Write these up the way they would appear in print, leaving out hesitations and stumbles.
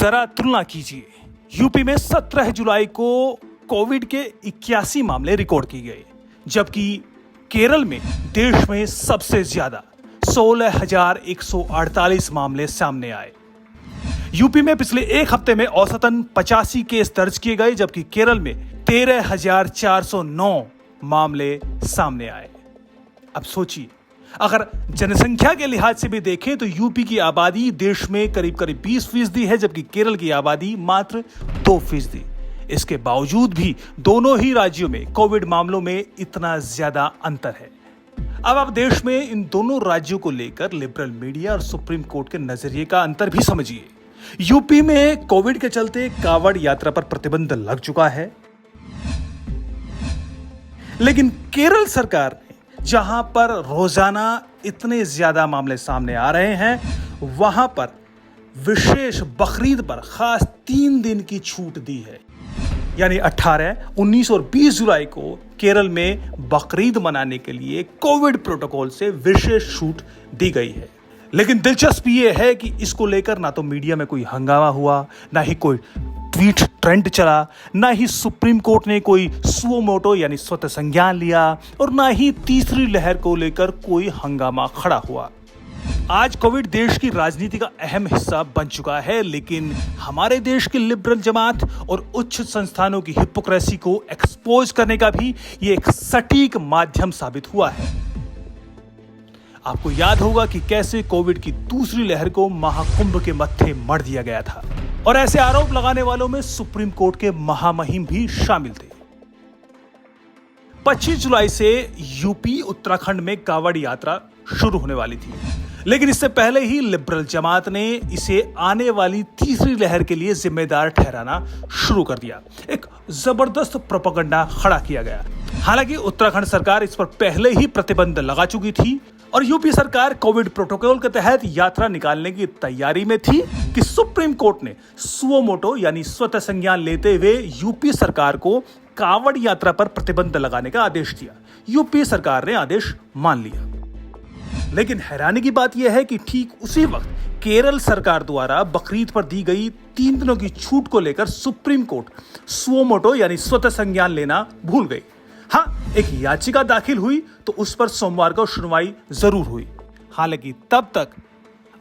जरा तुलना कीजिए। यूपी में 17 जुलाई को कोविड के 81 मामले रिकॉर्ड किए गए, जबकि केरल में देश में सबसे ज्यादा 16,148 मामले सामने आए। यूपी में पिछले एक हफ्ते में औसतन 85 केस दर्ज किए गए, जबकि केरल में 13,409 मामले सामने आए। अब सोचिए, अगर जनसंख्या के लिहाज से भी देखें तो यूपी की आबादी देश में करीब 20% है, जबकि केरल की आबादी मात्र 2%। इसके बावजूद भी दोनों ही राज्यों में कोविड मामलों में इतना ज्यादा अंतर है। अब आप देश में इन दोनों राज्यों को लेकर लिबरल मीडिया और सुप्रीम कोर्ट के नजरिए का अंतर भी समझिए। यूपी में कोविड के चलते कांवड़ यात्रा पर प्रतिबंध लग चुका है, लेकिन केरल सरकार जहां पर रोजाना इतने ज्यादा मामले सामने आ रहे हैं, वहां पर विशेष बकरीद पर खास 3 दिन की छूट दी है। यानी 18, 19 और 20 जुलाई को केरल में बकरीद मनाने के लिए कोविड प्रोटोकॉल से विशेष छूट दी गई है। लेकिन दिलचस्प यह है कि इसको लेकर ना तो मीडिया में कोई हंगामा हुआ, ना ही कोई ट्वीट ट्रेंड चला, ना ही सुप्रीम कोर्ट ने कोई सुओ मोटो यानी स्वतः संज्ञान लिया, और ना ही तीसरी लहर को लेकर कोई हंगामा खड़ा हुआ। आज कोविड देश की राजनीति का अहम हिस्सा बन चुका है, लेकिन हमारे देश की लिबरल जमात और उच्च संस्थानों की हिपोक्रेसी को एक्सपोज करने का भी ये एक सटीक माध्यम साबित हुआ है। आपको याद होगा कि कैसे कोविड की दूसरी लहर को महाकुंभ के मत्थे मढ़ दिया गया था, और ऐसे आरोप लगाने वालों में सुप्रीम कोर्ट के महामहिम भी शामिल थे। 25 जुलाई से यूपी उत्तराखंड में कांवड़ यात्रा शुरू होने वाली थी, लेकिन इससे पहले ही लिबरल जमात ने इसे आने वाली तीसरी लहर के लिए जिम्मेदार ठहराना शुरू कर दिया। एक जबरदस्त प्रोपेगेंडा खड़ा किया गया। हालांकि उत्तराखंड सरकार इस पर पहले ही प्रतिबंध लगा चुकी थी, और यूपी सरकार कोविड प्रोटोकॉल के तहत यात्रा निकालने की तैयारी में थी कि सुप्रीम कोर्ट ने सुओ मोटो यानी स्वतः संज्ञान लेते हुए यूपी सरकार को कांवड़ यात्रा पर प्रतिबंध लगाने का आदेश दिया। यूपी सरकार ने आदेश मान लिया, लेकिन हैरानी की बात यह है कि ठीक उसी वक्त केरल सरकार द्वारा बकरीद पर दी गई 3 दिनों की छूट को लेकर सुप्रीम कोर्ट सुओ मोटो यानी स्वतः संज्ञान लेना भूल गई। हाँ, एक याचिका दाखिल हुई तो उस पर सोमवार को सुनवाई जरूर हुई। हालांकि तब तक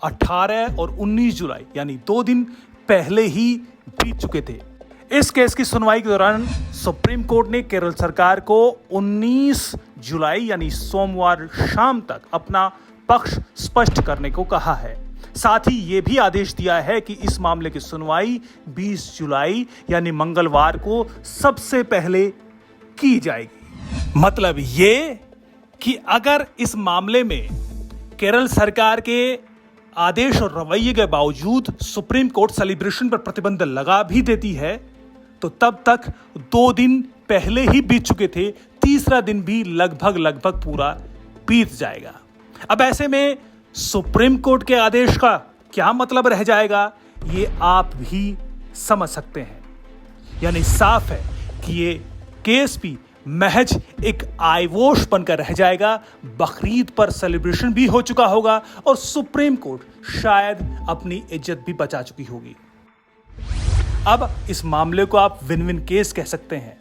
18 और 19 जुलाई यानी 2 दिन पहले ही बीत चुके थे। इस केस की सुनवाई के दौरान सुप्रीम कोर्ट ने केरल सरकार को 19 जुलाई यानी सोमवार शाम तक अपना पक्ष स्पष्ट करने को कहा है। साथ ही यह भी आदेश दिया है कि इस मामले की सुनवाई 20 जुलाई यानी मंगलवार को सबसे पहले की जाएगी। मतलब ये कि अगर इस मामले में केरल सरकार के आदेश और रवैये के बावजूद सुप्रीम कोर्ट सेलिब्रेशन पर प्रतिबंध लगा भी देती है, तो तब तक 2 दिन पहले ही बीत चुके थे, तीसरा दिन भी लगभग पूरा बीत जाएगा। अब ऐसे में सुप्रीम कोर्ट के आदेश का क्या मतलब रह जाएगा, ये आप भी समझ सकते हैं। यानी साफ है कि ये केस भी महज एक आइवोश बनकर रह जाएगा। बकरीद पर सेलिब्रेशन भी हो चुका होगा और सुप्रीम कोर्ट शायद अपनी इज्जत भी बचा चुकी होगी। अब इस मामले को आप विन विन केस कह सकते हैं।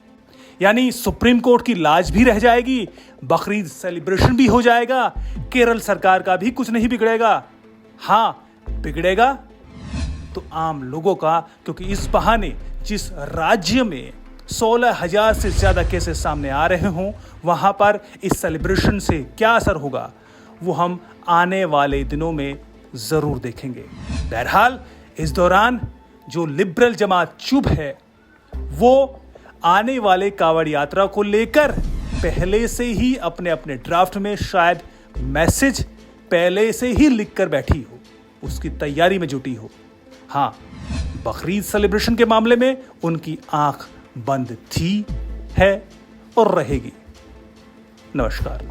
यानी सुप्रीम कोर्ट की लाज भी रह जाएगी, बकरीद सेलिब्रेशन भी हो जाएगा, केरल सरकार का भी कुछ नहीं बिगड़ेगा। हाँ, बिगड़ेगा तो आम लोगों का, क्योंकि इस बहाने जिस राज्य में 16,000 से ज्यादा केसेस सामने आ रहे हों, वहां पर इस सेलिब्रेशन से क्या असर होगा वो हम आने वाले दिनों में जरूर देखेंगे। बहरहाल इस दौरान जो लिबरल जमात चुप है, वो आने वाले कांवड़ यात्रा को लेकर पहले से ही अपने अपने ड्राफ्ट में शायद मैसेज पहले से ही लिखकर बैठी हो, उसकी तैयारी में जुटी हो। हाँ, बकरीद सेलिब्रेशन के मामले में उनकी आंख बंद थी, है और रहेगी। नमस्कार।